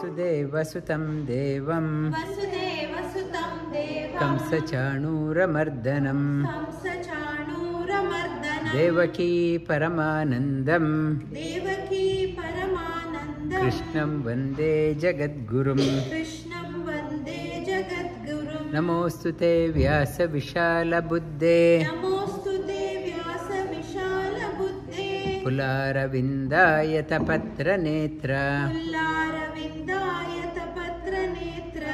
वसुदेवसुतं देवं कंसचाणूरमर्दनं देवकी परमानन्दं कृष्णं वन्दे जगद्गुरुं नमोऽस्तु ते व्यासविशालबुद्धे पुलारविन्दायतपत्रनेत्र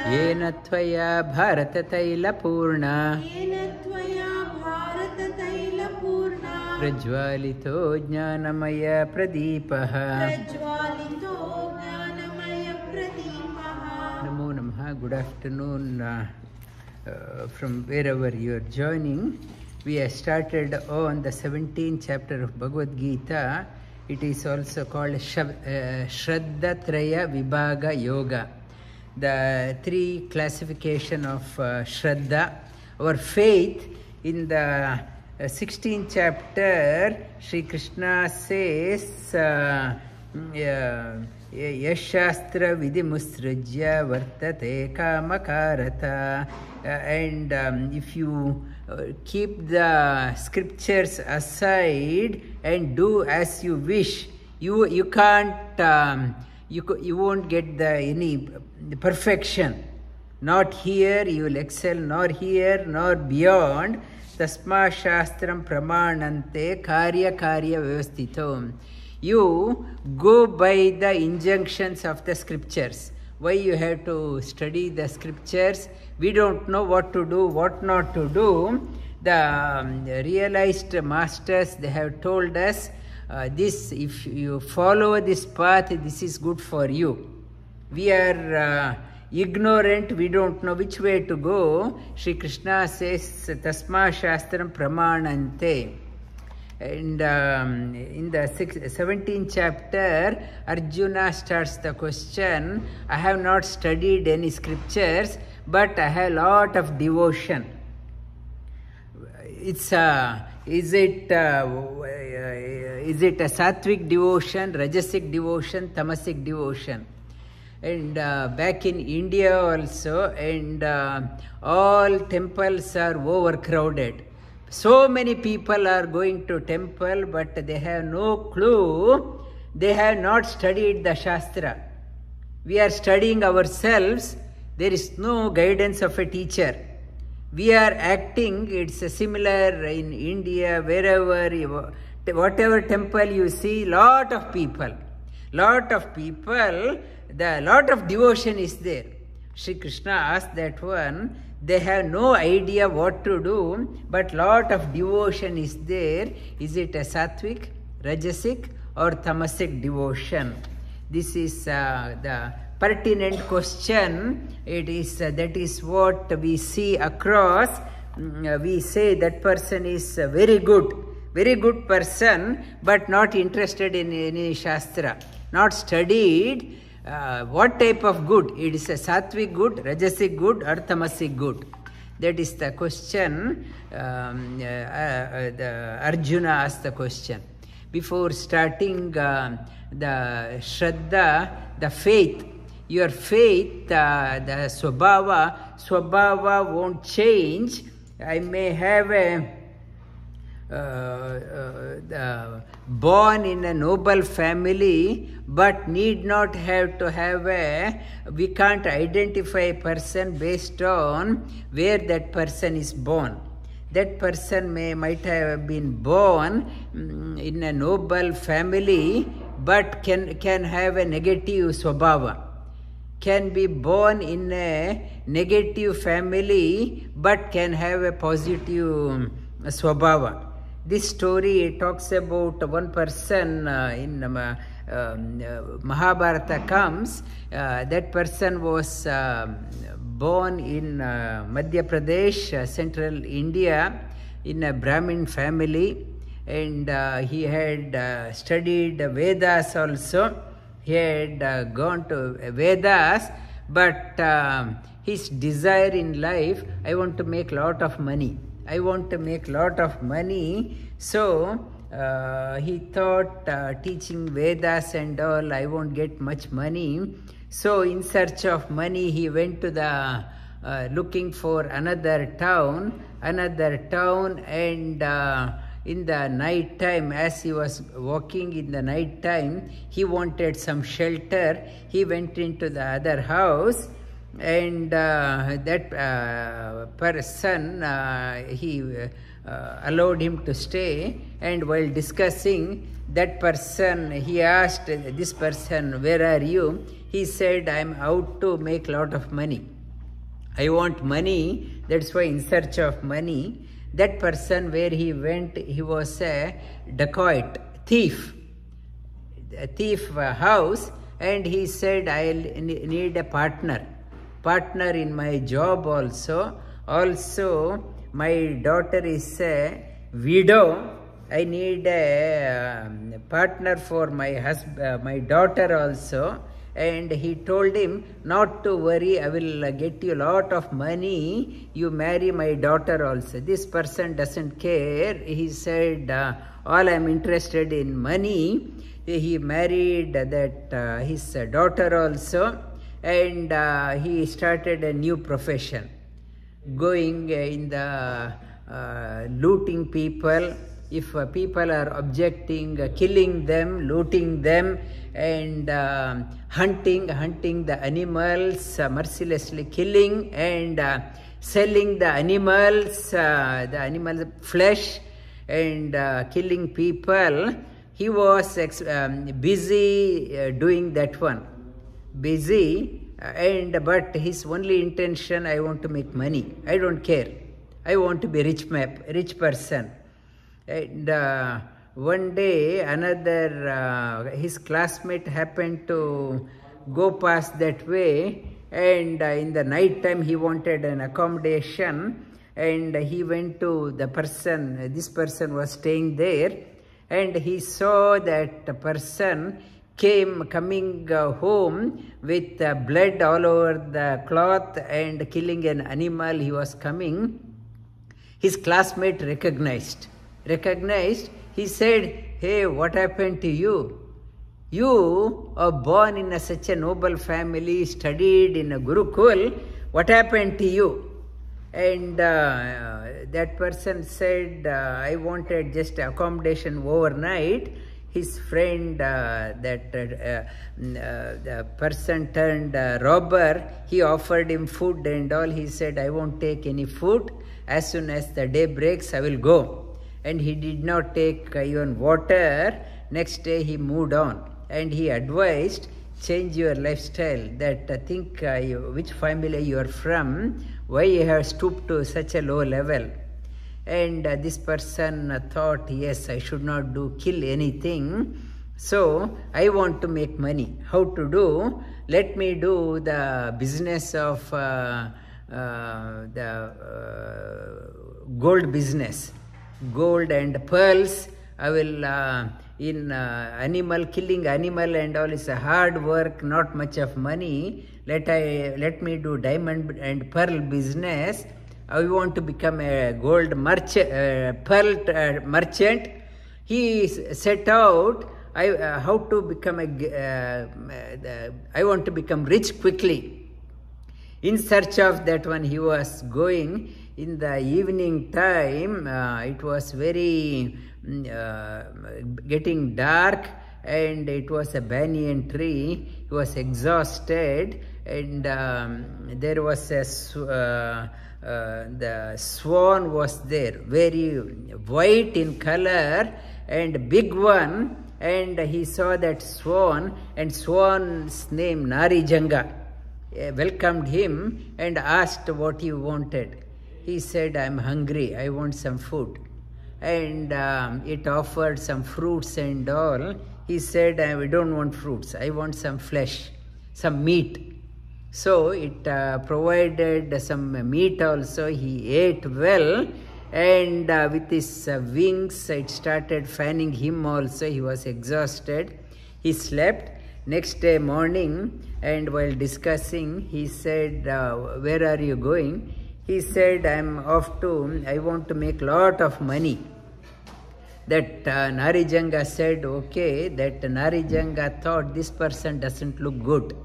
येन त्वया भारततैलपूर्णा प्रज्वालितो ज्ञानमयप्रदीपः नमो नमः. Good afternoon from wherever you are joining. We have started on the 17th chapter of Bhagavad Gita. It is also called Shraddha Traya Vibhaga Yoga. The three classification of Shraddha, our faith. In the 16th chapter, Sri Krishna says, Yashastra vidimusrajya vartate kamakarata. And if you keep the scriptures aside and do as you wish, you can't you won't get any perfection. Not here you will excel, nor here nor beyond. Tasma shastram pramanante karya vyavasthitam. You go by the injunctions of the scriptures. Why you have to study the scriptures? We don't know what to do, what not to do. The realized masters, they have told us, this, if you follow this path, this is good for you. We are ignorant, we don't know which way to go. Sri Krishna says, Tasma Shastram Pramanante. And in the 17th chapter, Arjuna starts the question, I have not studied any scriptures, but I have a lot of devotion. Is it a sattvic devotion, rajasic devotion, tamasic devotion? And back in India also, and all temples are overcrowded. So many people are going to temple, but they have no clue. They have not studied the Shastra. We are studying ourselves. There is no guidance of a teacher. We are acting, it's similar in India, wherever, whatever temple you see, lot of people, lot of devotion is there. Sri Krishna asked that one, they have no idea what to do, but lot of devotion is there. Is it a sattvic, rajasic or tamasic devotion? This is the pertinent question. It is that is what we see across. We say that person is a very good person, but not interested in any shastra, not studied. What type of good? It is a sattvic good, rajasic good or tamasic good? That is the question. Arjuna asked the question. Before starting the Shraddha, the faith, your faith, the Swabhava won't change. I may have born in a noble family, but need not have to have we can't identify a person based on where that person is born. That person might have been born in a noble family, but can have a negative Swabhava. Can be born in a negative family, but can have a positive Swabhava. This story talks about one person in Mahabharata comes. That person was born in Madhya Pradesh, central India, in a Brahmin family, and he had studied Vedas also. He had gone to Vedas, but his desire in life, I want to make lot of money. So he thought teaching Vedas and all, I won't get much money. So in search of money, he went to the looking for another town, and in the night time, as he was walking in the night time, he wanted some shelter. He went into the other house, and that person, he allowed him to stay. And while discussing, that person, he asked this person, "Where are you?" He said, "I am out to make a lot of money. I want money, that's why in search of money." That person, where he went, he was a dacoit, thief, a thief house, and he said, "I need a partner in my job also. Also, my daughter is a widow. I need a partner for my husband, my daughter also." And he told him, "Not to worry, I will get you a lot of money. You marry my daughter also." This person doesn't care. He said, "All I am interested in money." He married that his daughter also, and he started a new profession, going in the looting people. If people are objecting, killing them, looting them, and hunting the animals, mercilessly killing, and selling the animals, the animal flesh, and killing people. He was busy doing that one, but his only intention, "I want to make money. I don't care. I want to be rich person." And one day, his classmate happened to go past that way, and in the night time he wanted an accommodation, and he went to the person. This person was staying there, and he saw that the person coming home with blood all over the cloth and killing an animal. He was coming. His classmate recognized. He said, "Hey, what happened to you? You are born in such a noble family, studied in a Gurukul. What happened to you?" And that person said, "I wanted just accommodation overnight." His friend, the person turned robber, he offered him food and all. He said, "I won't take any food. As soon as the day breaks, I will go." And he did not take even water. Next day he moved on, and he advised, "Change your lifestyle, that think which family you are from, why you have stooped to such a low level." And this person thought, "Yes, I should not kill anything. So I want to make money. How to do? Let me do the business of the gold business. Gold and pearls. I will killing animal and all is a hard work, not much of money. Let me do diamond and pearl business. I want to become a gold merchant, pearl merchant." He set out, how to become I want to become rich quickly. In search of that one, he was going. In the evening time, it was very getting dark, and it was a banyan tree. He was exhausted, and there was the swan was there, very white in color and big one. And he saw that swan, and swan's name Narijanga welcomed him and asked what he wanted. He said, "I am hungry, I want some food." And it offered some fruits and all. He said, "I don't want fruits, I want some flesh, some meat." So it provided some meat also. He ate well, and with his wings it started fanning him also. He was exhausted. He slept. Next day morning, and while discussing, he said, "Where are you going?" He said, I want to make lot of money. That Narijanga said, okay. That Narijanga thought, this person doesn't look good.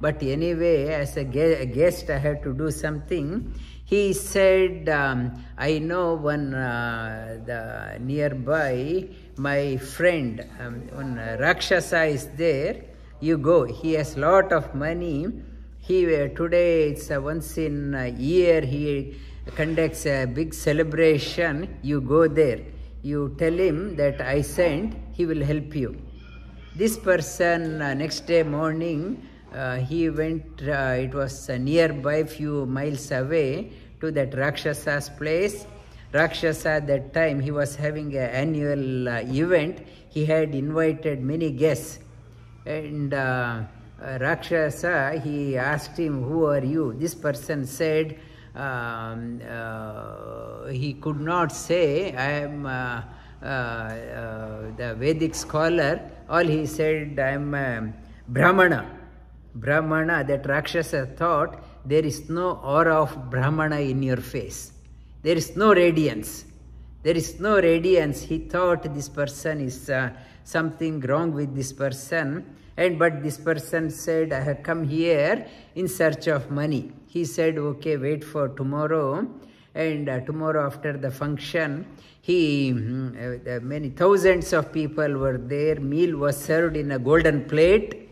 but anyway, as a guest, I have to do something. He said, I know one the nearby, my friend, one Rakshasa is there. You go. He has lot of money. He today it's once in a year he conducts a big celebration. You go there. You tell him that I sent. He will help you. This person next day morning he went. It was nearby, few miles away, to that Rakshasa's place. Rakshasa at that time he was having an annual event. He had invited many guests. And Rakshasa, he asked him, who are you? This person said, he could not say, I am the Vedic scholar. All he said, I am Brahmana. Brahmana, that Rakshasa thought, there is no aura of Brahmana in your face. There is no radiance. There is no radiance. He thought this person is something wrong with this person. But this person said, I have come here in search of money. He said, okay, wait for tomorrow. And tomorrow after the function, many thousands of people were there. Meal was served in a golden plate.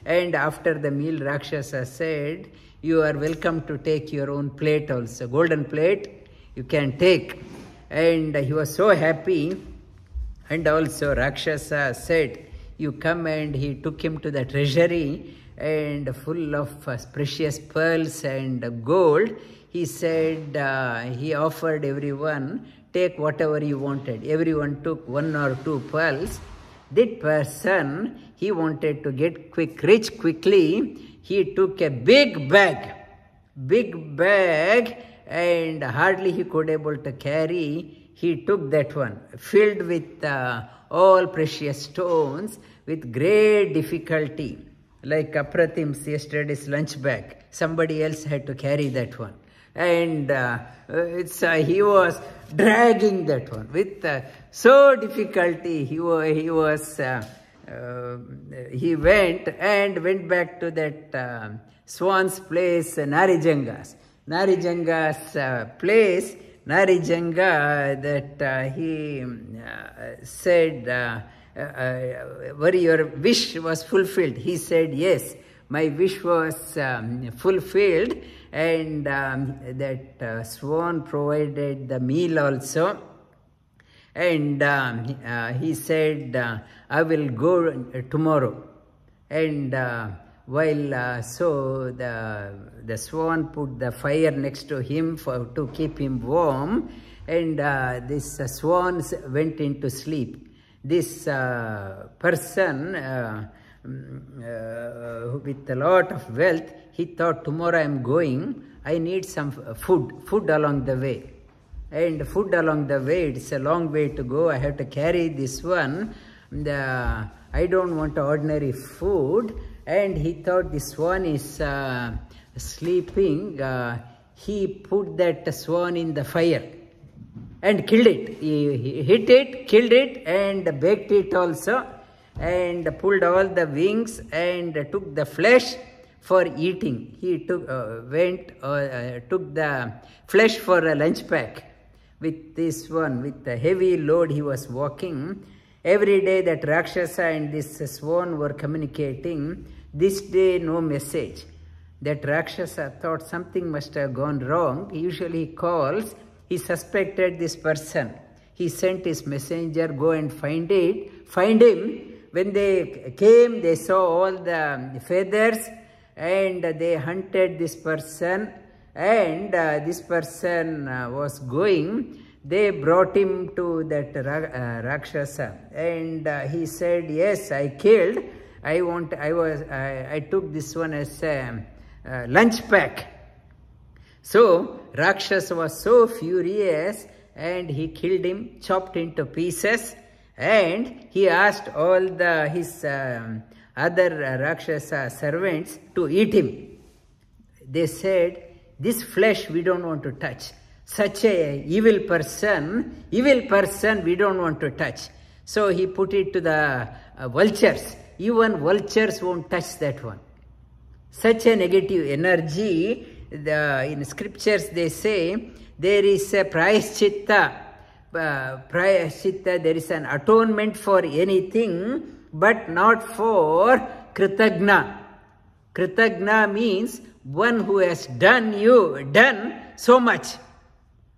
And after the meal, Rakshasa said, you are welcome to take your own plate also. Golden plate, you can take. And he was so happy. And also Rakshasa said, you come, and he took him to the treasury and full of precious pearls and gold. He said, he offered everyone, take whatever you wanted. Everyone took 1 or 2 pearls. That person, he wanted to get rich quickly. He took a big bag, and hardly he could able to carry. He took that one, filled with all precious stones, with great difficulty, like Apratim's yesterday's lunch bag. Somebody else had to carry that one. And he was dragging that one with so difficulty. He went back to that swan's place, Narijanga's place. Narijanga, that he said, were your wish was fulfilled? He said, yes, my wish was fulfilled. And that swan provided the meal also. And he said, I will go tomorrow. And so the swan put the fire next to him to keep him warm. And this swan went into sleep. This person with a lot of wealth, he thought, tomorrow I am going, I need some food along the way. And food along the way, it's a long way to go, I have to carry this one. I don't want ordinary food. And he thought this swan is sleeping. He put that swan in the fire and killed it. He hit it, killed it, and baked it also. And pulled all the wings and took the flesh for eating. He took the flesh for a lunch pack. With this one, with the heavy load, he was walking. Every day that Rakshasa and this swan were communicating. This day, no message. That Rakshasa thought something must have gone wrong. Usually he calls. He suspected this person. He sent his messenger, go and find him. When they came, they saw all the feathers, and they hunted this person. And this person was going. They brought him to that Rakshasa. And he said, yes, I killed. I took this one as a lunch pack. So Rakshasa was so furious, and he killed him, chopped into pieces. And he asked all his other Rakshasa servants to eat him. They said, this flesh we don't want to touch. Such a evil person we don't want to touch. So he put it to the vultures. Even vultures won't touch that one. such a negative energy. In scriptures they say there is a prayaschitta. There is an atonement for anything, but not for kritagna. Kritagna means one who has done so much,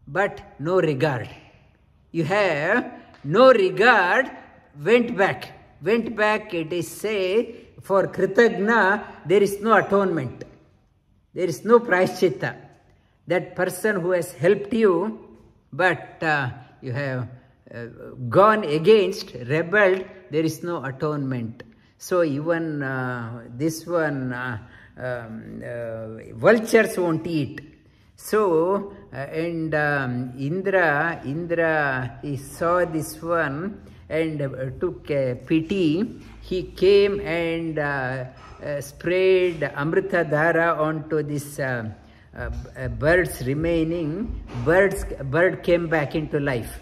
but no regard. You have no regard, went back, it is say, for kritagna, there is no atonement. There is no prayaschitta. That person who has helped you, but you have gone against, rebelled, there is no atonement. So even this one, vultures won't eat. So, and Indra, he saw this one and took pity. He came and sprayed Amrita Dhara onto this bird's remaining. Bird came back into life.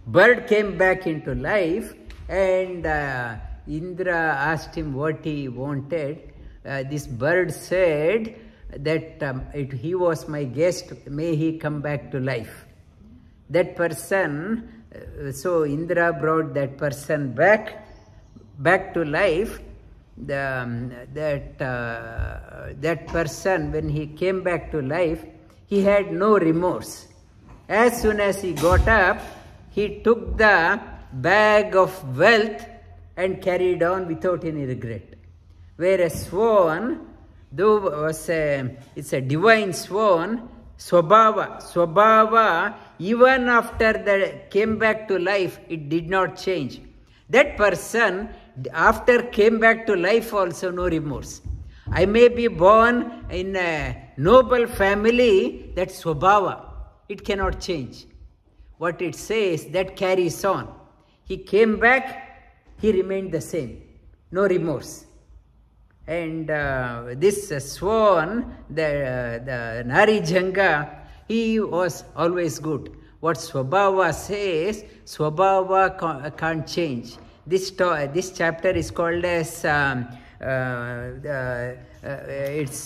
Bird came back into life, and Indra asked him what he wanted. This bird said that he was my guest, may he come back to life. That person, so Indra brought that person back to life. That person, when he came back to life, he had no remorse. As soon as he got up, he took the bag of wealth and carried on without any regret. Whereas swan, though it's a divine swan, Swabhava, even after that came back to life, it did not change. That person, after came back to life also, no remorse. I may be born in a noble family, that's Swabhava. It cannot change. What it says, that carries on. He came back, he remained the same. No remorse. And this swan, the Narijanga, he was always good. What Swabhava says, Swabhava can't change. This chapter is called as it's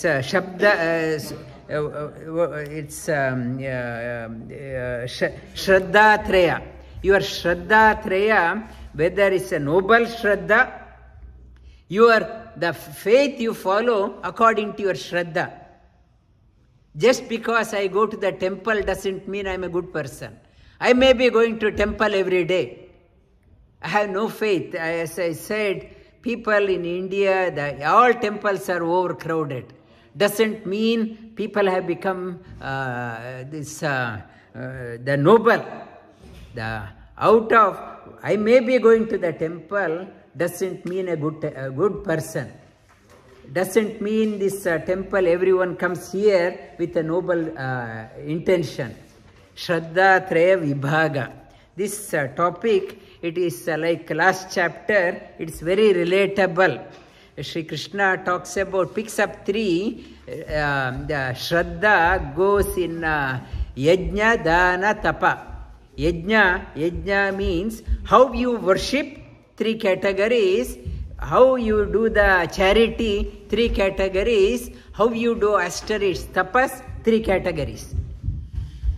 Shabda. It's Shraddha-traya. Your Shraddha-traya, whether it's a noble Shraddha, the faith you follow according to your Shraddha. Just because I go to the temple doesn't mean I'm a good person. I may be going to temple every day. I have no faith. As I said, people in India, all temples are overcrowded. Doesn't mean people have become the noble. I may be going to the temple doesn't mean a good person. Doesn't mean this temple, everyone comes here with a noble intention. Shraddha Traya Vibhaga. This topic, it is like last chapter, it's very relatable. Shri Krishna talks about, picks up three, the Shraddha goes in Yajna, Dana, Tapa. Yajna means how you worship, three categories. How you do the charity, three categories. How you do asterisk, tapas, three categories.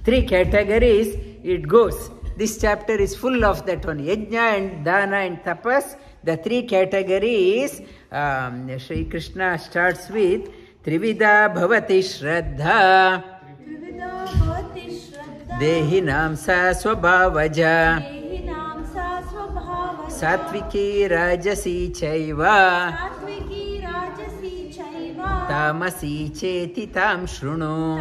Three categories it goes. This chapter is full of that one. Yajna and Dana and Tapas, the three categories. Shri Krishna starts with Trivida Bhavati Shraddha Dehinam Sa Swabhavaja Satviki Rajasi Chaiva Tamasi Cheti Tam Shrunu.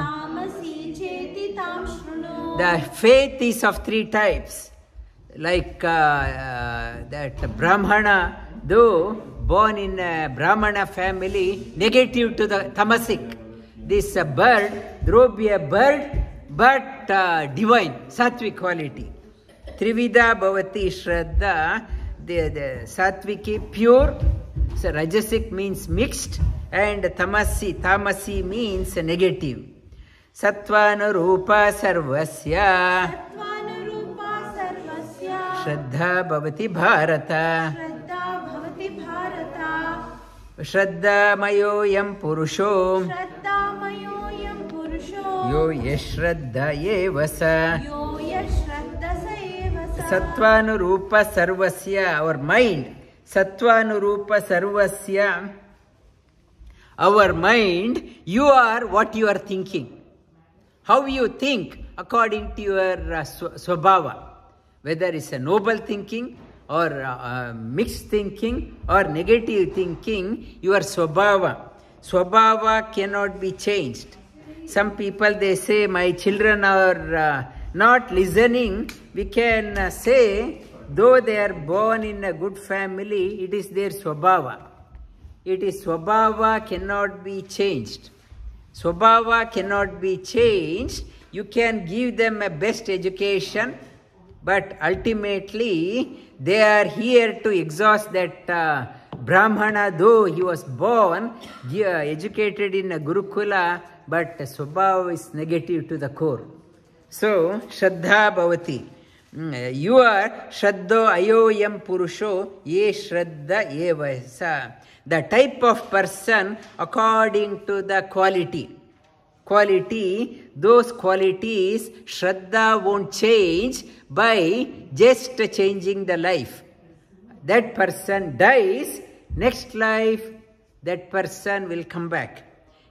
The faith is of three types. Like that Brahmana, though born in a Brahmana family, negative to the tamasic. This bird, though be a bird, but divine, sattvic quality. Trivida Bhavati Shraddha, the sattviki, pure, so rajasic means mixed, and tamasi means negative. Sattvanurupa sarvasya Shraddha Bhavati Bharata Shraddamayoyam Purusho Yo Yashraddha Evasa Sattvanurupa Sarvasya. Our mind, Sattvanurupa Sarvasya. Our mind, you are what you are thinking. How you think according to your swabhava. Whether it's a noble thinking or mixed thinking or negative thinking, your swabhava. Swabhava cannot be changed. Some people, they say, my children are not listening. We can say, though they are born in a good family, it is their swabhava. It is swabhava cannot be changed. Swabhava cannot be changed. You can give them a best education, but ultimately they are here to exhaust that Brahmana, though he was born, educated in a Gurukula, but swabhava is negative to the core. So, Shraddha Bhavati. You are Shraddho Ayoyam Purusho Ye Shraddha Evasa. The type of person according to the quality. Those qualities, Shraddha won't change by just changing the life. That person dies, next life, that person will come back.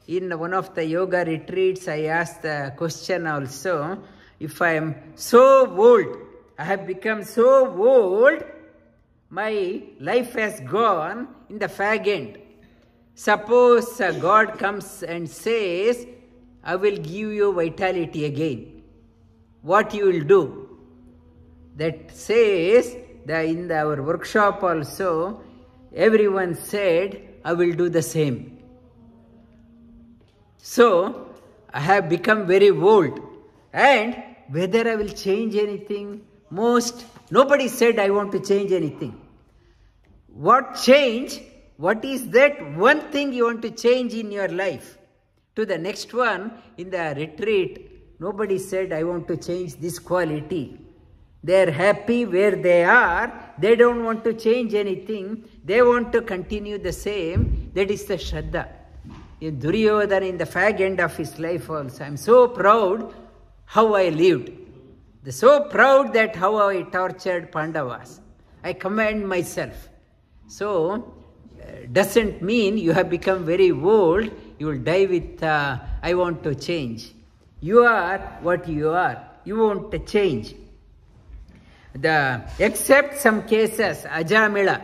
In one of the yoga retreats, I asked the question also, if I am so old, I have become so old, my life has gone in the fag end. Suppose God comes and says, I will give you vitality again. What you will do? That says, in our workshop also, everyone said, I will do the same. So, I have become very old. And whether I will change anything, nobody said I want to change anything. What change? What is that one thing you want to change in your life? To the next one, in the retreat, nobody said I want to change this quality. They are happy where they are. They don't want to change anything. They want to continue the same. That is the Shraddha. In Duryodhana, in the fag end of his life also, I am so proud how I lived. So proud that how I tortured Pandavas. I commend myself. So, doesn't mean you have become very old, you will die with, I want to change. You are what you are. You won't change. Except some cases, Ajamila,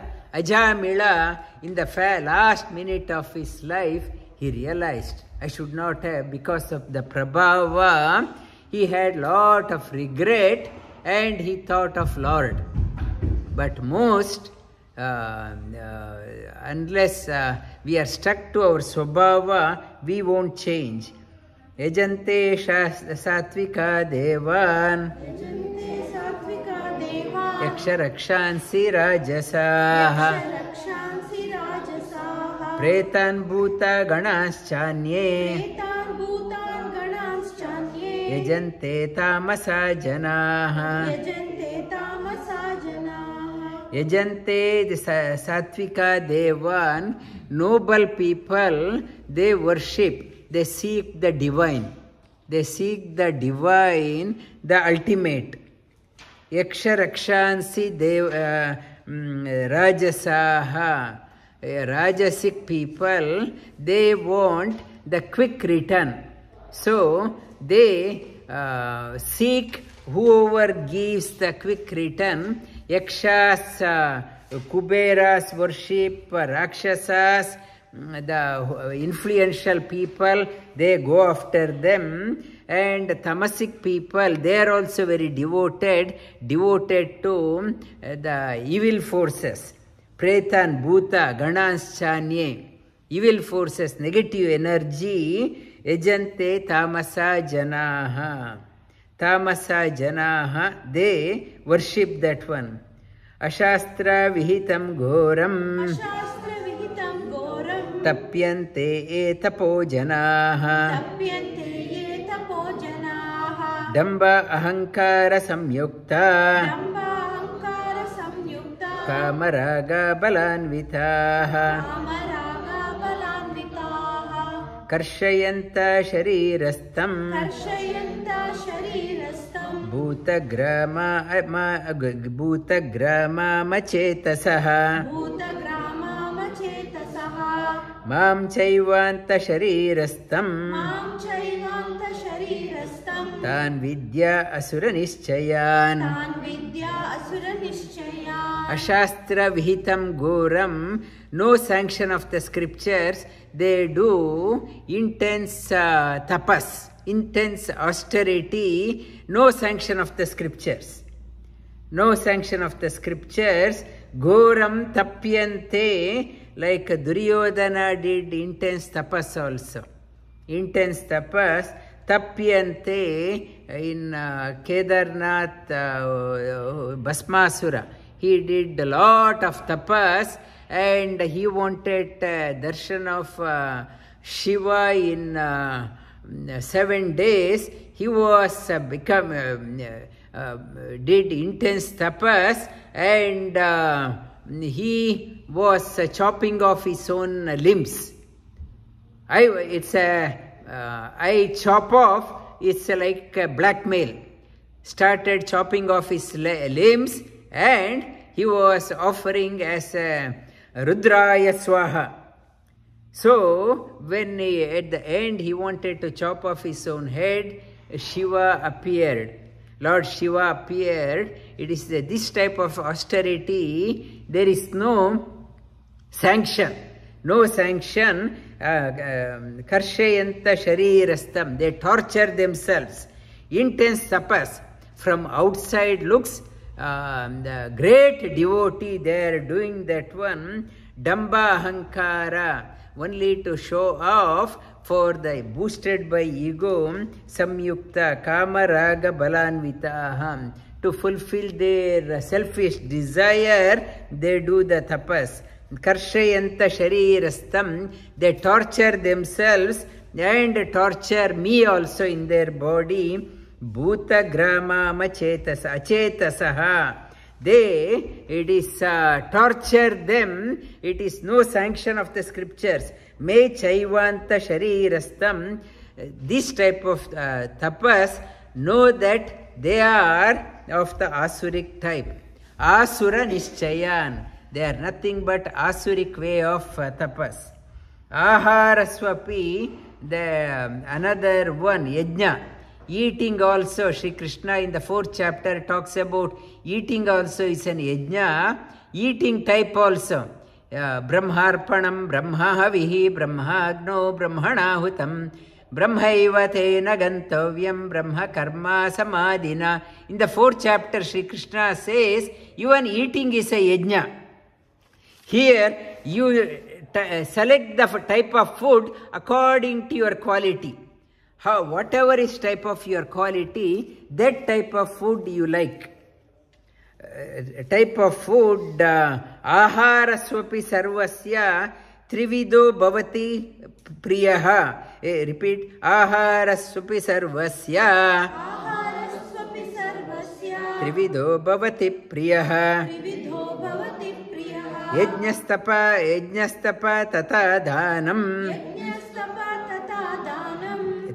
in the last minute of his life, he realized, I should not have, because of the Prabhava, he had lot of regret and he thought of Lord. But most, unless we are stuck to our swabhava, we won't change. Yajante satvika devan yaksharakshansi rajasaha pretan bhuta ganaschanye yajante tamasa janaha. Yajante, the Satvika Devan, noble people, they worship, they seek the divine. They seek the divine, the ultimate. Yaksharakshansi Rajasaha. Rajasic people, they want the quick return. So, they seek whoever gives the quick return. Yakshas, Kuberas worship, Rakshasas, the influential people, they go after them. And Tamasic people, they are also very devoted to the evil forces. Pretan, Bhuta, Ganaschanye, evil forces, negative energy, Ejante Tamasa Janaha. Tamasa Janaha, they worship that one. Ashastra Vihitam Ghoram Tapyante Etapo Janaha Damba Ahankara Samyukta Kamaraga Balanvitaha Karshayanta sharirastam Bhutagrama machetasaha Mam chaivanta sharirastam Tan vidya asura nischayan Ashastra vihitam goram. No sanction of the scriptures. They do intense tapas, intense austerity. No sanction of the scriptures. No sanction of the scriptures. Goram tapyante. Like Duryodhana did intense tapas also. Intense tapas. Tapyante in Kedarnath Bhasmasura. He did a lot of tapas and he wanted darshan of Shiva in 7 days. He was did intense tapas and he was chopping off his own limbs. I chop off, it's like blackmail. Started chopping off his limbs and he was offering as a Rudraya Swaha. So, when at the end he wanted to chop off his own head, Shiva appeared. Lord Shiva appeared. It is this type of austerity. There is no sanction. No sanction. Karshayanta sharirastam. They torture themselves. Intense tapas. From outside looks the great devotee, they are doing that one. Damba Hankara. Only to show off for the boosted by ego. Samyukta Kama Raga Balanvita. To fulfill their selfish desire, they do the tapas. Karshayanta sharirastam. They torture themselves and torture me also in their body. Bhuta grama machetasa achetasaha. It is torture them. It is no sanction of the scriptures. Me chaivanta sharirastam. This type of tapas, know that they are of the asuric type. Asura nischayan. They are nothing but asuric way of tapas. Aharaswapi, another one, yajna. Eating also, Sri Krishna in the 4th chapter talks about eating also is an yajna. Eating type also. Brahmarpanam, Brahmahavihi, Brahmagno, Brahmanahutam, Brahmaiva tena gantavyam, Brahma karma samadhina. In the 4th chapter, Sri Krishna says, even eating is a yajna. Here, you select the type of food according to your quality. Whatever is type of your quality, that type of food you like. Type of food, aharaswapi sarvasya trivido bhavati priyaha. Repeat, aharaswapi sarvasya trivido bhavati priyaha. Yajnastapa tata dhanam.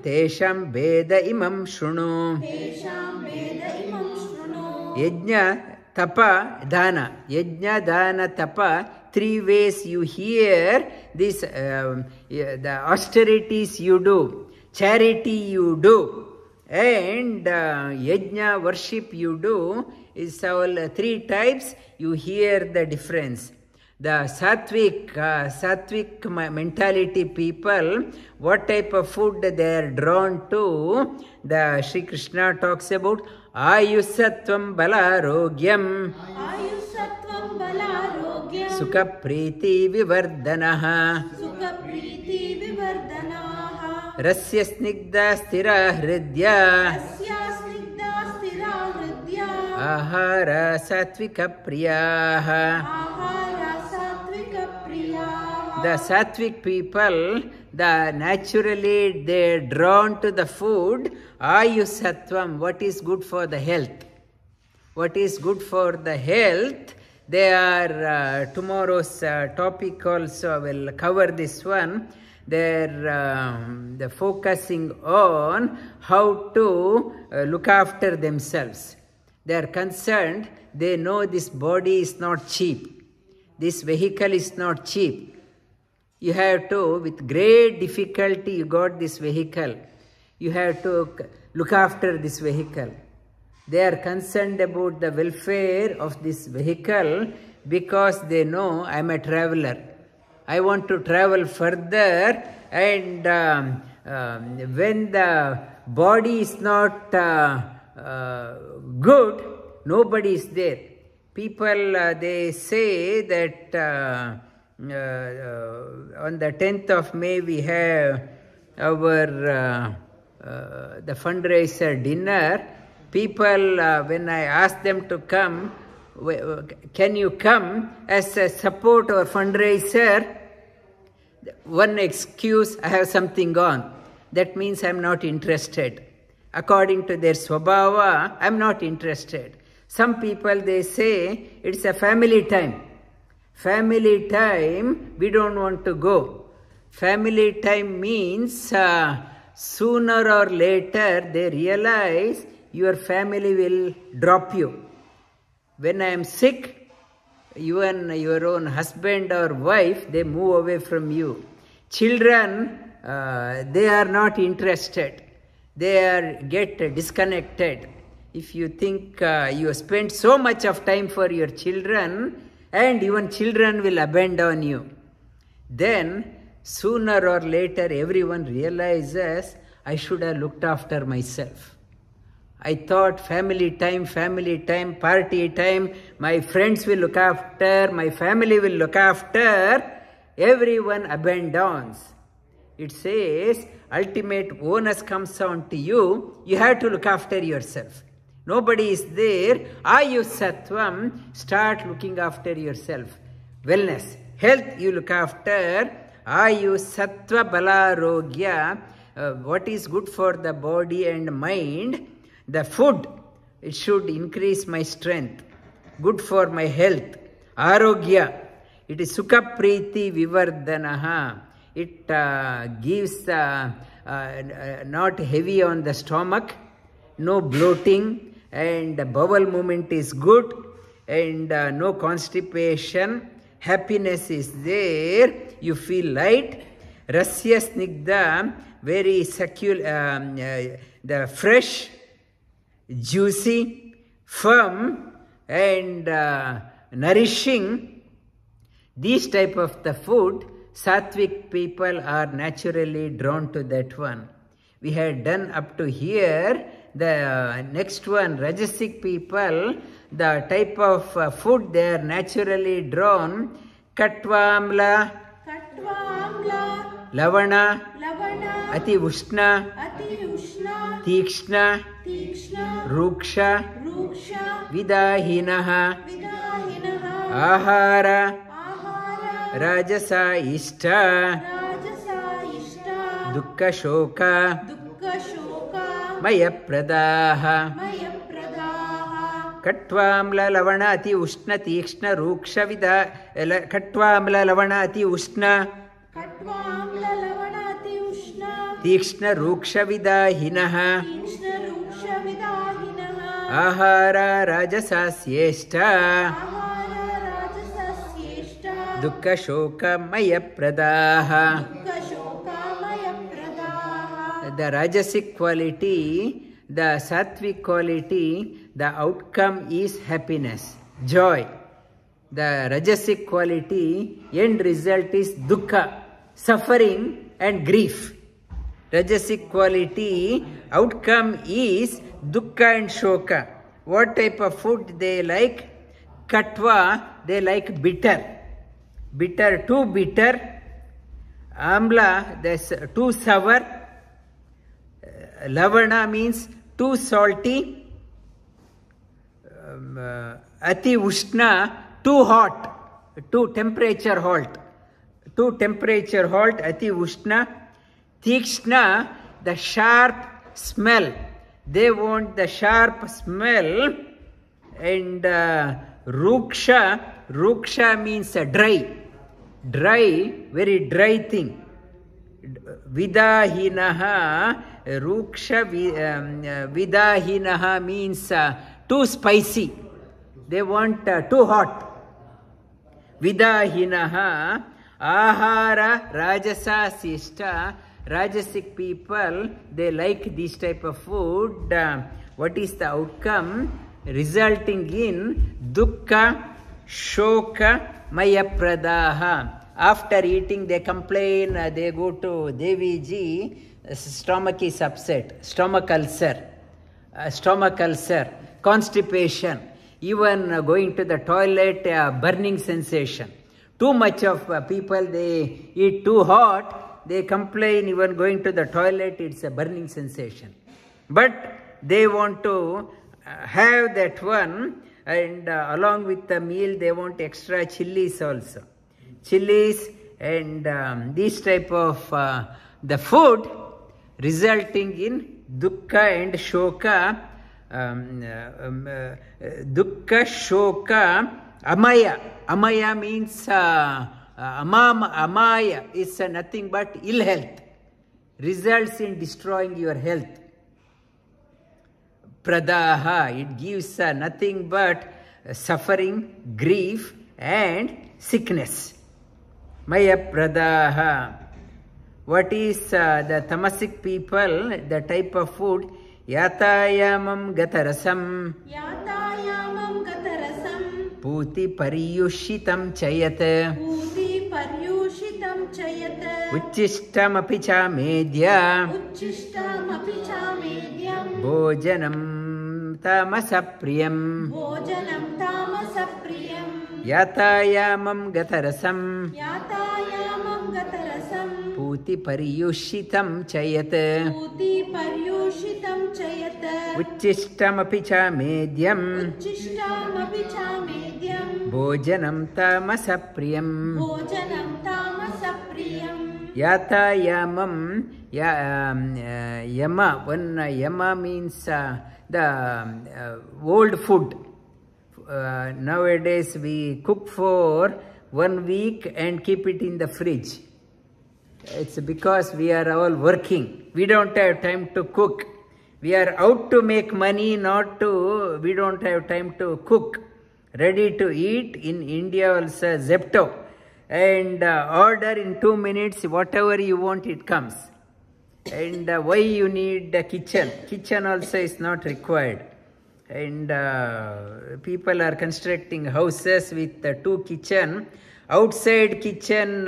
Tesham Veda imam shrunu. Yajna, tapa, dana. Yajna, dana, tapa. 3 ways you hear this, the austerities you do, charity you do, and yajna, worship you do. Is all 3 types. You hear the difference. The sattvic mentality people, what type of food they are drawn to, the Sri Krishna talks about ayusattvam balarogyam, sukha priti vivardanaha, rasya snigdha stira hridya, ahara sattvika priyaha. The sattvic people, naturally they are drawn to the food. Ayusattvam, what is good for the health. What is good for the health. They are, tomorrow's topic also will cover this one. They're focusing on how to look after themselves. They are concerned, they know this body is not cheap. This vehicle is not cheap. You have to, with great difficulty, you got this vehicle. You have to look after this vehicle. They are concerned about the welfare of this vehicle because they know I am a traveler. I want to travel further, and when the body is not good, nobody is there. People, they say that on the 10th of May we have our the fundraiser dinner. People, when I ask them to come, can you come as a support or fundraiser? One excuse, I have something on. That means I am not interested. According to their swabhava, I am not interested. Some people, they say, it's a family time. Family time, we don't want to go. Family time means sooner or later they realize your family will drop you. When I am sick, you and your own husband or wife, they move away from you. Children, they are not interested. They get disconnected. If you think you spend so much of time for your children, and even children will abandon you, then sooner or later everyone realizes, I should have looked after myself. I thought family time, party time, my friends will look after, my family will look after, everyone abandons. It says, ultimate onus comes on to you, you have to look after yourself. Nobody is there. Ayu Sattvam, start looking after yourself. Wellness, health you look after. Ayu Sattva Balarogya, what is good for the body and mind. The food, it should increase my strength. Good for my health. Arogya, it is Sukha Priti Vivardhanaha. It gives not heavy on the stomach, no bloating, and the bowel movement is good, and no constipation. Happiness is there. You feel light. Rasya Snigdha, very the fresh, juicy, firm, and nourishing. These type of the food, Sattvic people are naturally drawn to that one. We had done up to here. The next one, Rajasic people, the type of food they are naturally drawn. Katvamla, Lavana, Ati Ushna, Tikshna, Ruksha, Vidahinaha, Ahara, Rajasa Ishta, Dukkha Shoka, Maya Pradaha, Katvamla Lavana Ati Ushna, Tikshna, Ruksha, Katvamla Lavana Ati Ushna, Tikshna, Ruksha, Vidahinaha, Ahara, Rajasa Syeshta, Dukkha Shoka, Maya Pradaha. The Rajasic quality, the Sattvic quality, the outcome is happiness, joy. The Rajasic quality, end result is dukkha, suffering and grief. Rajasic quality, outcome is dukkha and shoka. What type of food they like? Katva, they like bitter. Bitter, too bitter. Amla, that's too sour. Lavana means too salty. Ati Ushna, too hot, too temperature halt. Too temperature halt, Ati Ushna. Tikshna, the sharp smell. They want the sharp smell. And Ruksha means dry. Dry, very dry thing. Vidahinaha, ruksha vidahinaha means too spicy. They want too hot. Vidahinaha, ahara rajasa sishta. Rajasic people, they like this type of food. What is the outcome? Resulting in dukkha, shoka, mayapradaha. After eating, they complain, they go to Devi Ji, stomach is upset, stomach ulcer, constipation, even going to the toilet, burning sensation. Too much of people, they eat too hot, they complain, even going to the toilet, it's a burning sensation. But they want to have that one, and along with the meal, they want extra chilies also. Chilies and this type of the food resulting in dukkha and shoka, dukkha, shoka, amaya. Amaya means amaya is nothing but ill health, results in destroying your health. Pradaha, it gives nothing but suffering, grief and sickness. Maya pradaha. What is the tamasic people, the type of food? Yatayamam gatarasam. Yatayamam gatarasam. Puti pariyushitam chayat. Puti pariyushitam chayat. Uchishtam apicha medya. Uchishtam apicha medyam. Bhojanam tamasapriyam. Bhojanam tamasapriyam. Yatayamam gatarasam. Yatayamam gatarasam. Puti pariyushitam chayat. Puti pariyushitam chayat. Uchishtam apicha medyam. Uchishtam apicha medyam. Bhojanam tamasapriyam. Bhojanam tamasapriyam. Yatayamam, yama. One yama means the old food. Nowadays we cook for 1 week and keep it in the fridge. It's because we are all working. We don't have time to cook. We are out to make money, we don't have time to cook. Ready to eat. In India also Zepto. And order in 2 minutes, whatever you want, it comes. And why you need the kitchen? Kitchen also is not required. And people are constructing houses with 2 kitchen. Outside kitchen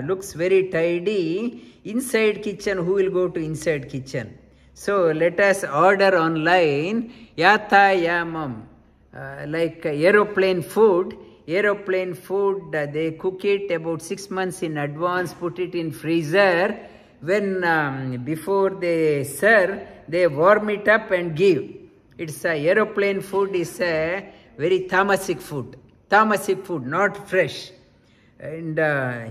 looks very tidy. Inside kitchen, who will go to inside kitchen? So let us order online. Yatayamam, like aeroplane food. Aeroplane food, they cook it about 6 months in advance, put it in freezer. When before they serve, they warm it up and give. It's aeroplane food is a very tamasic food. Tamasic food, not fresh. And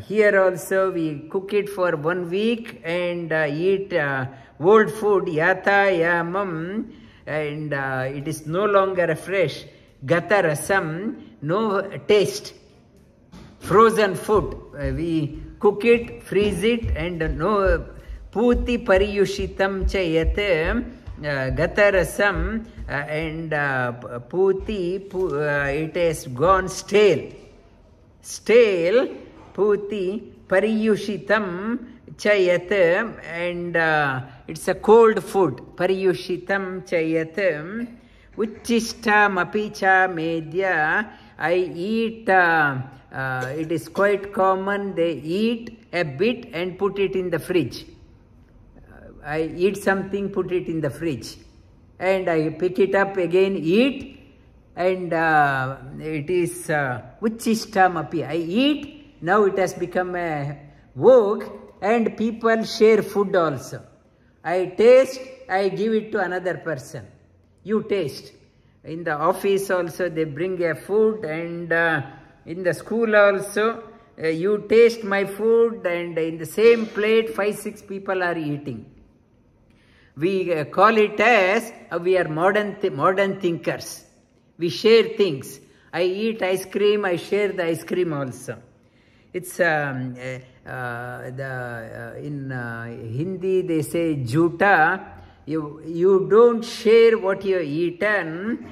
here also we cook it for 1 week and eat old food, yatayamam, and it is no longer fresh. Gata rasam, no taste. Frozen food, we cook it, freeze it, and no. Puti pariyushitam chayate, gata rasam, and puti, it has gone stale. Stale, puti pariyushitam chayat, and it's a cold food. Pariyushitam chayat. Uchishtam apicha medya. I eat, it is quite common, they eat a bit and put it in the fridge. I eat something, put it in the fridge. And I pick it up again, eat, and it is uchishtam api. I eat, now it has become a vogue, and people share food also. I taste, I give it to another person. You taste. In the office also they bring a food, and in the school also you taste my food, and in the same plate 5-6 people are eating. We call it as we are modern thinkers. We share things. I eat ice cream, I share the ice cream also. It's in Hindi they say juta. You don't share what you have eaten.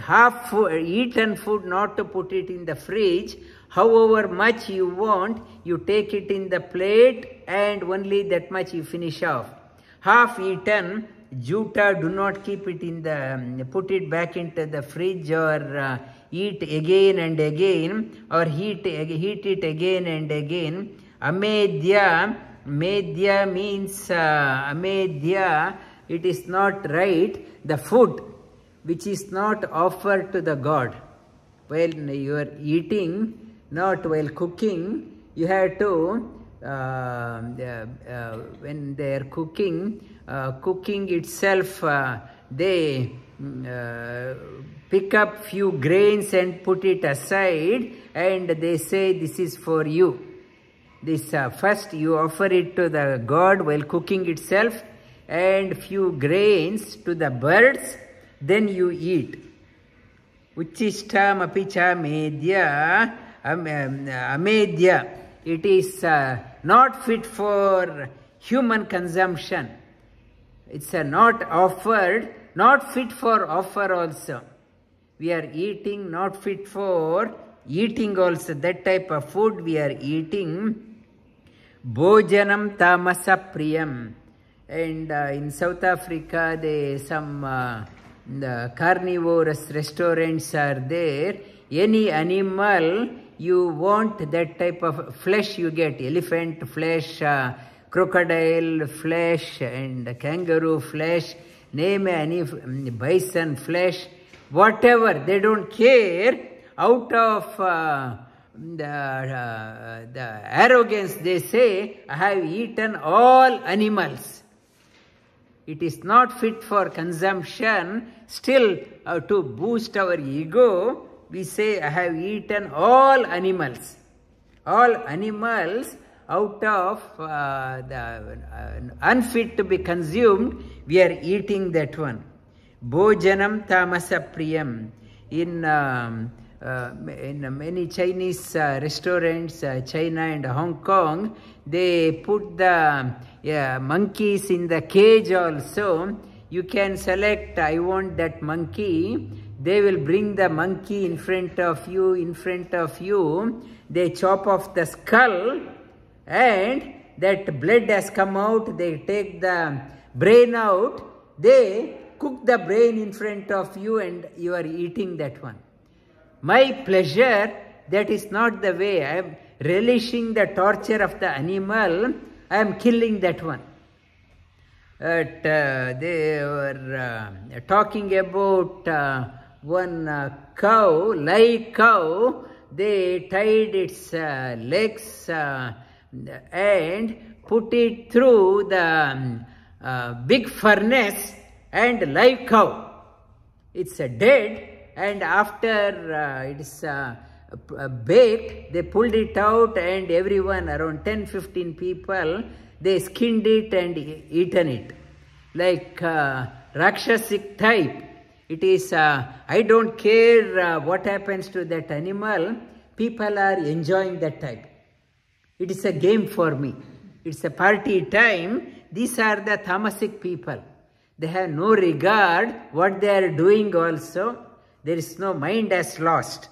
Half eaten food, not to put it in the fridge. However much you want, you take it in the plate and only that much you finish off. Half eaten juta, do not keep it in the, put it back into the fridge or eat again and again or heat it again and again. Amedya means amedya, it is not right. The food which is not offered to the God. While you are eating, not while cooking, you have to, when they are cooking itself, they pick up few grains and put it aside and they say this is for you. This first you offer it to the God while cooking itself and few grains to the birds, then you eat. Uchishtam apicha medya, amedya. It is not fit for human consumption. It's not offered, not fit for offer also. We are eating, not fit for eating also. That type of food we are eating. Bhojanam tamasa priyam. And in South Africa, some the carnivorous restaurants are there. Any animal you want, that type of flesh you get. Elephant flesh, crocodile flesh and kangaroo flesh, name any bison flesh, whatever, they don't care. Out of the arrogance they say, I have eaten all animals. It is not fit for consumption. Still, to boost our ego, we say, I have eaten all animals. All animals out of the unfit to be consumed, we are eating that one. Bhojanam tamasa priyam. In many Chinese restaurants, China and Hong Kong, they put the monkeys in the cage also. You can select, I want that monkey. They will bring the monkey in front of you, They chop off the skull and that blood has come out. They take the brain out. They cook the brain in front of you and you are eating that one. My pleasure, that is not the way. I am relishing the torture of the animal. I am killing that one. But they were talking about one cow, live cow. They tied its legs and put it through the big furnace and live cow. It's dead, and after it is baked, they pulled it out and everyone, around 10-15 people, they skinned it and eaten it. Like Rakshasic type. It is, I don't care what happens to that animal. People are enjoying that type. It is a game for me. It's a party time. These are the tamasic people. They have no regard what they are doing also. There is no mind has lost.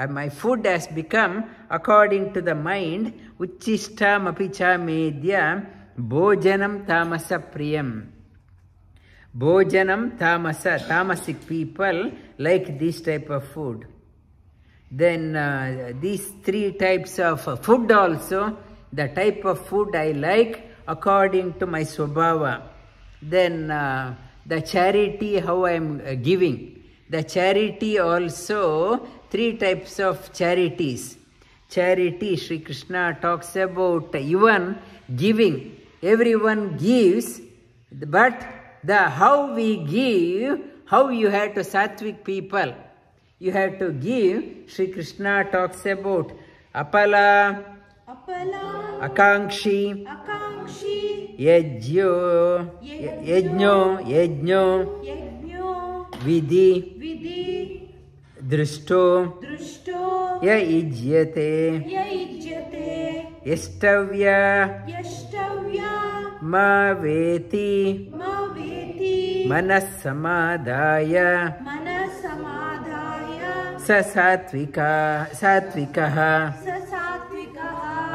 My food has become according to the mind. Uchishtam apicha medya bhojanam tamasa priyam. Bhojanam tamasa, tamasic people like this type of food. Then these three types of food also, the type of food I like according to my swabhava. Then the charity, how I am giving. The charity also, three types of charities. Charity, Sri Krishna talks about even giving. Everyone gives, but how we give, how you have to sattvic people. You have to give. Sri Krishna talks about apala, akankshi, yajno, vidhi, drishto, ya ijyate. Yastavya Yaštavya ma veti ma veti manas samadhaya manasamadhaya sa sattvikaha sa sattvikaha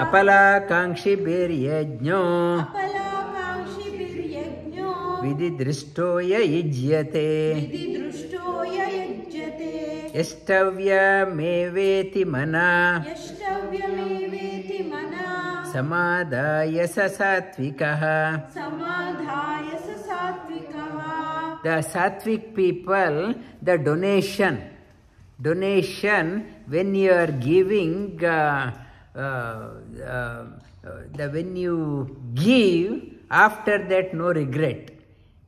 apalakankshi biryajno apalakankshibhiryajño vididrishtoya yujyate vididrushtoya yajyate yastavya me veti mana yaštavyamevéti mana samadhaya sa sattvikaha. samadhaya sa sattvikaha. The sattvic people, the donation, when you are giving, when you give, after that no regret.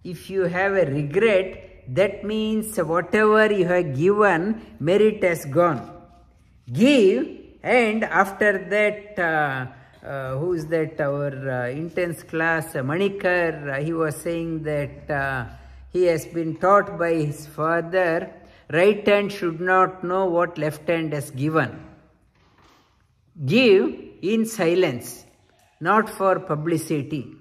If you have a regret, that means whatever you have given, merit has gone. Give, and after that, who is that, our intense class, Manikar, he was saying that he has been taught by his father, right hand should not know what left hand has given. Give in silence, not for publicity.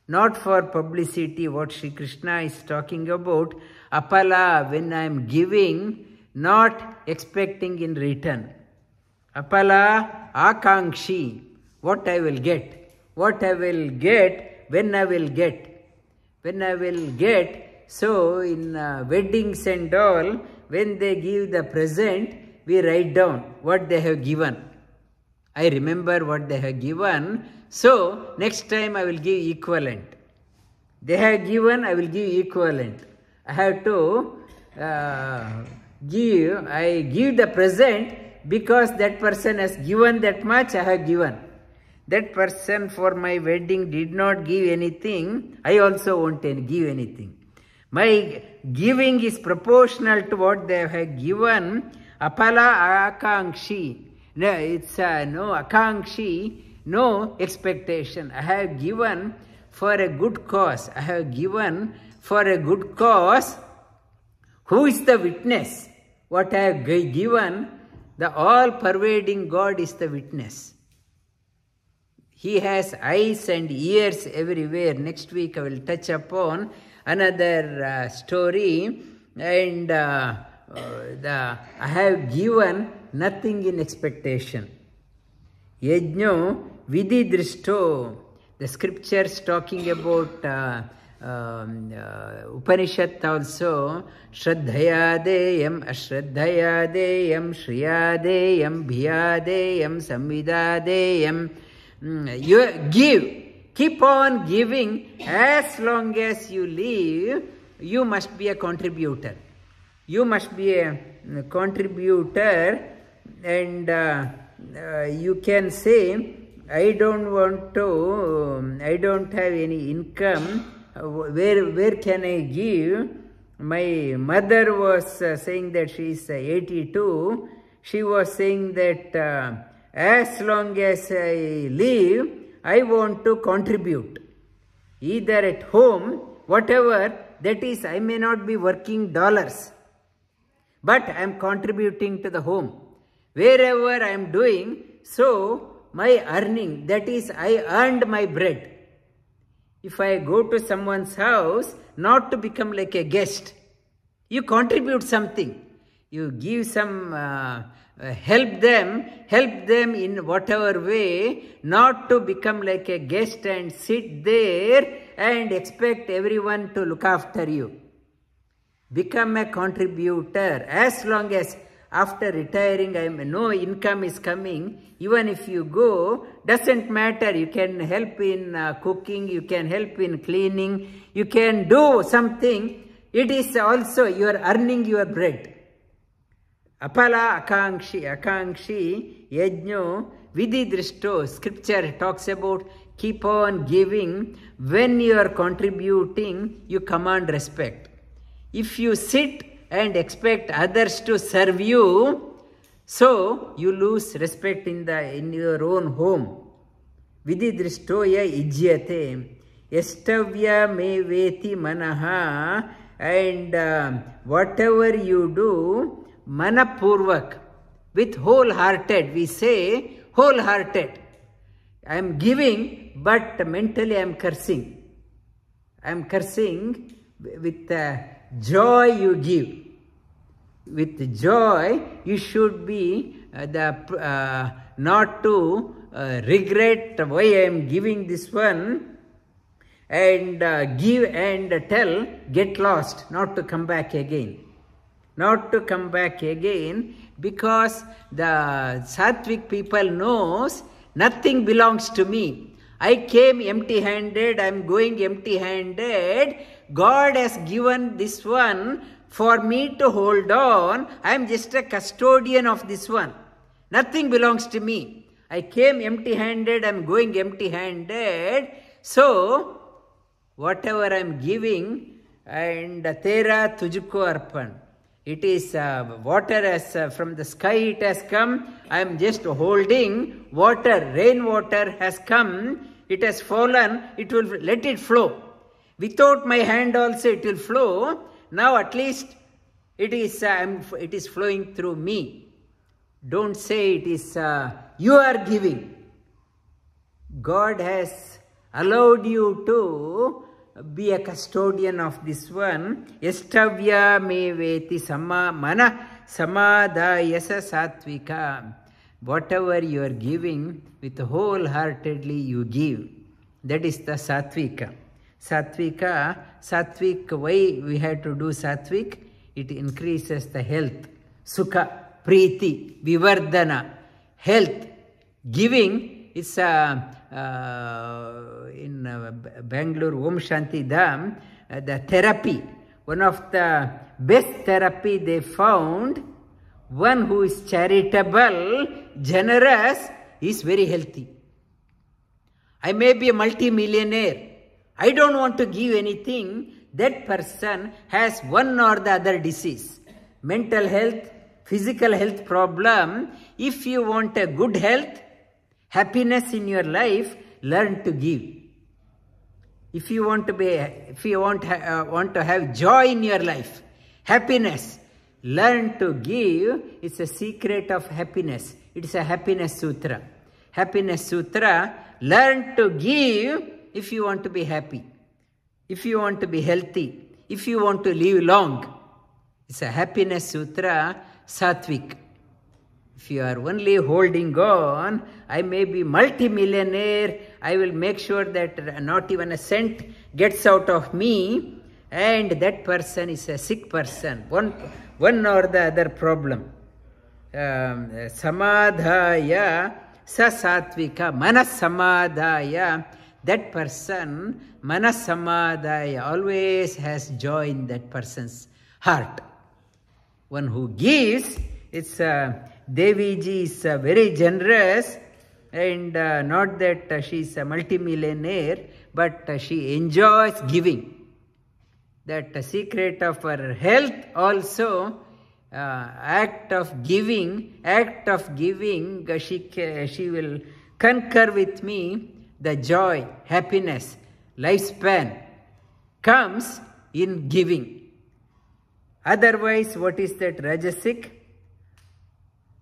Not for publicity, what Sri Krishna is talking about. Apala, when I am giving, not expecting in return. Apala akankshi, what I will get. What I will get, when I will get. When I will get. So in weddings and all, when they give the present, we write down what they have given. I remember what they have given, so next time I will give equivalent. They have given, I will give equivalent. I have to give, I give the present because that person has given that much, I have given. That person for my wedding did not give anything, I also won't give anything. My giving is proportional to what they have given. Apala akankshi. No, it's no akankshi, no expectation. I have given for a good cause. I have given for a good cause. Who is the witness? What I have given, the all-pervading God is the witness. He has eyes and ears everywhere. Next week I will touch upon another story, and I have given nothing in expectation. Yajno vididrishto. The scriptures talking about Upanishad also. Shraddhayadeyam, ashraddhayadeyam, shriyadeyam, bhiyadeyam, samvidadeyam. You give. Keep on giving. As long as you live, you must be a contributor. You must be a contributor, and you can say, I don't have any income, where can I give? My mother was saying that she is 82, she was saying that as long as I live, I want to contribute. Either at home, whatever, that is, I may not be working dollars, but I am contributing to the home. Wherever I am doing, so my earning, that is, I earned my bread. If I go to someone's house, not to become like a guest, you contribute something. You give some, help them in whatever way, not to become like a guest and sit there and expect everyone to look after you. Become a contributor. As long as after retiring, no income is coming, even if you go, doesn't matter. You can help in cooking, you can help in cleaning, you can do something. It is also, you are earning your bread. Apala akankshi, yajno vididrishto. Scripture talks about keep on giving. When you are contributing, you command respect. If you sit and expect others to serve you, so you lose respect in your own home. Vididrishtoya ijyate. Yastavya me veti manaha. And whatever you do, manapurvak, with wholehearted, we say wholehearted. I am giving, but mentally I am cursing. I am cursing with joy you give. With joy, you should be not to regret why I am giving this one, and give and tell, get lost, not to come back again. Not to come back again, because the Sattvic people knows nothing belongs to me. I came empty-handed, I am going empty-handed. God has given this one for me to hold on. I am just a custodian of this one. Nothing belongs to me. I came empty-handed, I am going empty-handed. So, whatever I am giving, and Tera Tujko Arpan. It is water as from the sky it has come. I am just holding water. Rainwater has come. It has fallen. It will let it flow. Without my hand also it will flow. Now at least it is flowing through me. Don't say it is you are giving. God has allowed you to be a custodian of this one. Yastavya me veti mana samadhayasa sattvika. Whatever you are giving, with wholeheartedly you give. That is the sattvika. Sattvic, why we have to do sattvic? It increases the health. Sukha, priti, vivardhana. Health. Giving is in Bangalore, Om Shanti Dham, the therapy, one of the best therapy they found, one who is charitable, generous, is very healthy. I may be a multi-millionaire. I don't want to give anything. That person has one or the other disease. Mental health, physical health problem. If you want a good health, happiness in your life, learn to give. If you want to have joy in your life, happiness, learn to give. It's a secret of happiness. It's a happiness sutra. Happiness sutra, learn to give if you want to be happy, if you want to be healthy, if you want to live long. It's a happiness sutra, sattvic. If you are only holding on, I may be multi-millionaire, I will make sure that not even a cent gets out of me, and that person is a sick person, one or the other problem. Samadhaya sa sattvika, manas samadhaya, that person, manas samadhaya, always has joy in that person's heart. One who gives, it's Devi ji is very generous, and not that she is a multimillionaire, but she enjoys giving. That secret of her health also, act of giving, she will concur with me. The joy, happiness, lifespan comes in giving. Otherwise, what is that rajasic?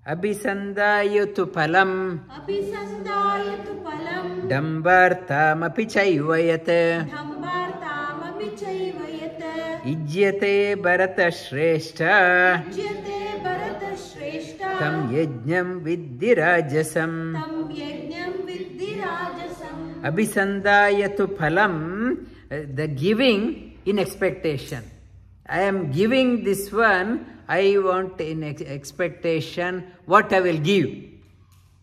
Abhisandayatu palam. Abhisandayatu palam. Dambartamapi chaivayat. Dambartamapi chaivayat. Ijyate bharata shrestha. Ijyate bharata shrestha. Tam yajnam viddhi rajasam. Tam yajnam viddhi rajasam. Abhisandayatu phalam, the giving in expectation. I am giving this one, I want in expectation what I will give.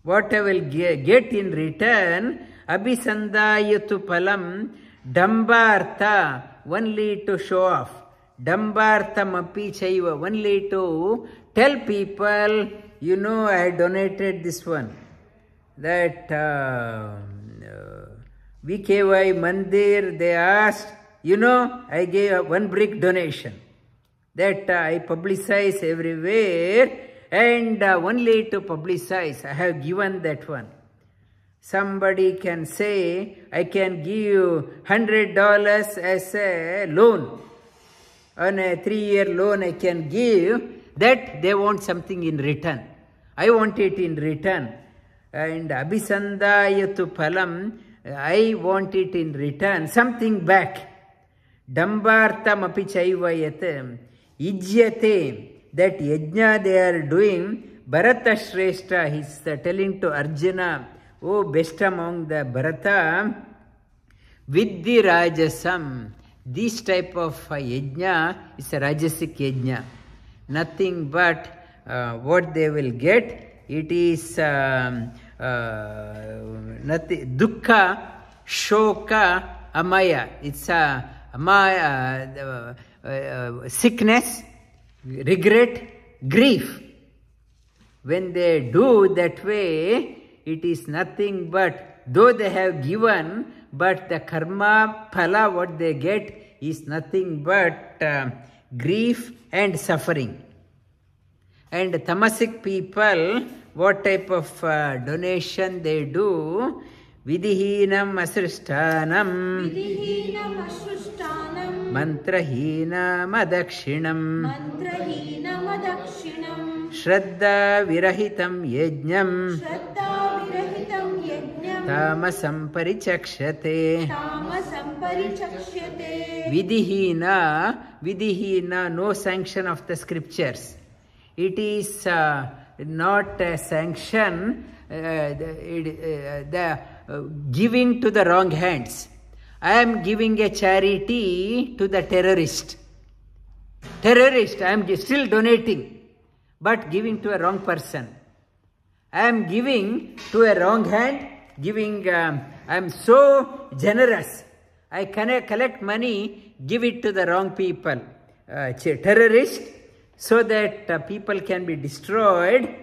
What I will get in return. Abhisandayatu phalam, dambartha, only to show off. Dambarthamapi chaiva, only to tell people, you know, I donated this one. That VKY Mandir, they asked, you know, I gave one brick donation. That I publicize everywhere, and only to publicize, I have given that one. Somebody can say, I can give you $100 as a loan. On a 3-year loan I can give. That they want something in return. I want it in return. and abhisandayatu phalam, I want it in return, something back. Dambartam api chaivayat, ijyate, that yajna they are doing, Bharata Shrestha, he is telling to Arjuna, oh best among the Bharata, Vidhi Rajasam, this type of yajna is a Rajasic yajna. Nothing but what they will get, it is nothing, dukkha, shoka, amaya. It's a amaya, sickness, regret, grief. When they do that way, it is nothing but, though they have given, but the karma, phala, what they get is nothing but grief and suffering. And tamasic people, what type of donation they do? Vidihinam asrishtanam, Vidihinam ashrushtanam, mantrahinam adakshinam, mantrahinam adakshinam, Shraddha virahitam yajnam, Shraddha virahitam yajnam, tamasam parichakshate. tamasam parichakshate. Vidihina, no sanction of the scriptures. It is not a sanction, the giving to the wrong hands. I am giving a charity to the terrorist. Terrorist, I am still donating, but giving to a wrong person. I am giving to a wrong hand, I am so generous. I can collect money, give it to the wrong people, terrorist, so that people can be destroyed,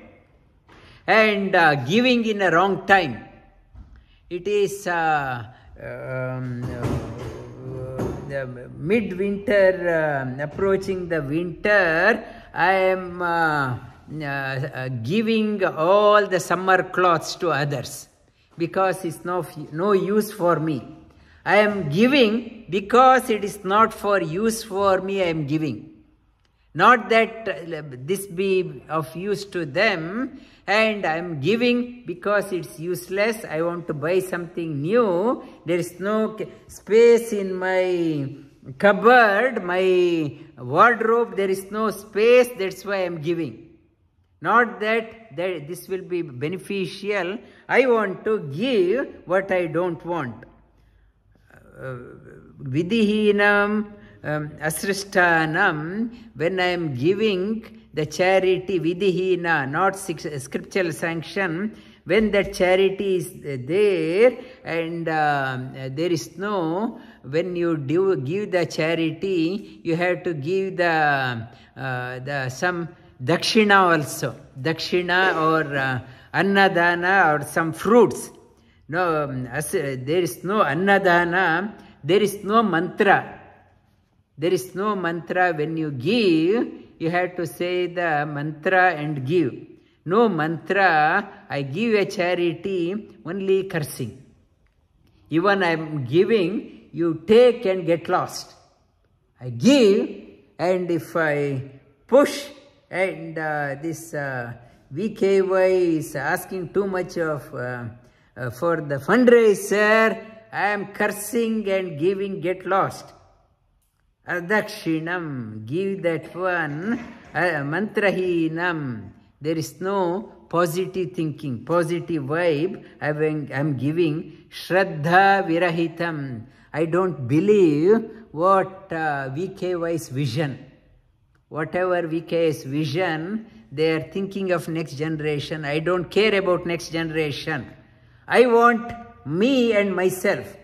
and giving in a wrong time. It is the midwinter, approaching the winter. I am giving all the summer clothes to others because it's no use for me. I am giving because it is not for use for me, I am giving. Not that this be of use to them, and I am giving because it's useless. I want to buy something new. There is no space in my cupboard, my wardrobe, there is no space, that's why I am giving. Not that this will be beneficial. I want to give what I don't want. Vidihinam asrishtanam, when I am giving the charity, vidihina, not scriptural sanction, when that charity is there, and there is no, when you give the charity, you have to give the some dakshina also, dakshina or annadana or some fruits. No, there is no annadana, there is no mantra. There is no mantra. When you give, you have to say the mantra and give. No mantra, I give a charity, only cursing. Even I am giving, you take and get lost. I give, and if I push, and this VKY is asking too much of for the fundraiser, I am cursing and giving, get lost. Adakshinam, give that one. Mantrahinam, there is no positive thinking, positive vibe. I am giving. Shraddha virahitam, I don't believe what VKY's vision. Whatever VK's vision, they are thinking of next generation. I don't care about next generation. I want me and myself.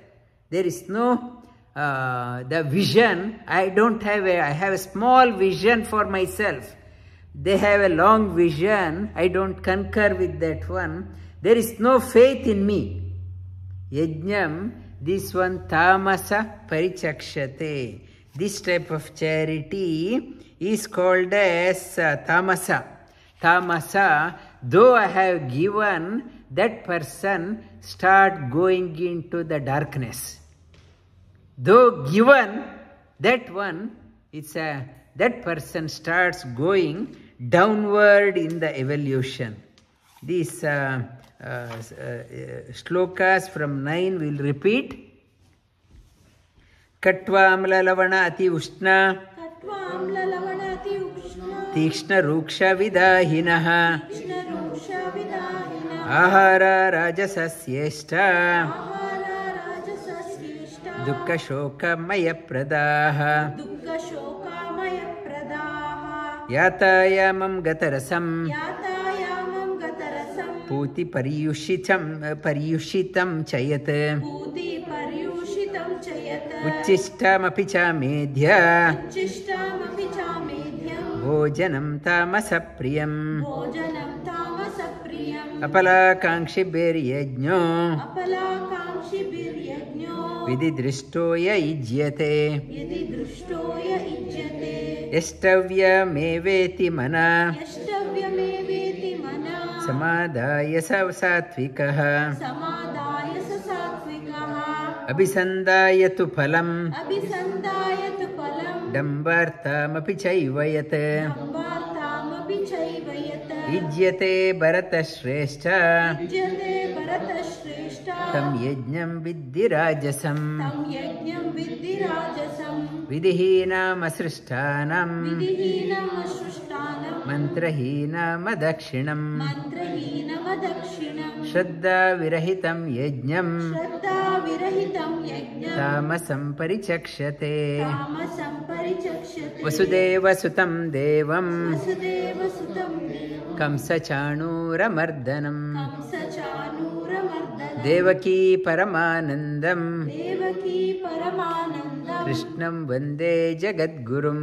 There is no the vision. I don't have I have a small vision for myself. They have a long vision. I don't concur with that one. There is no faith in me. Yajnam, this one tamasa parichakshate. This type of charity is called as tamasa. Tamasa, though I have given, that person start going into the darkness. Though given, that one, that person starts going downward in the evolution. This shlokas from 9 we'll repeat. Katva amla lavana ati ushna Tikshna ruksha vidahinaha Ahara rajasasyeshta Dukkha shoka maya pradaha Yatayamam gatarasam Puti pariyushitam chayat Uchishtam cha medhya Bhojanam tamasapriyam Apalakankshi biryajño Vididrishtoya ijyate Yastavya meveti mana Samadaya sattvikaha Abhisandayatu phalam Dambartamapi chaivayat Ijyate bharata shrestha Tam yajñam viddhi rajasam Vidihina masrishtanam Mantrahina madakshinam Shraddha virahitam yajñam Tamasam parichakshate Vasudeva sutam devam Kamsa chanuramardhanam Devaki paramanandam Krishnam vande jagadgurum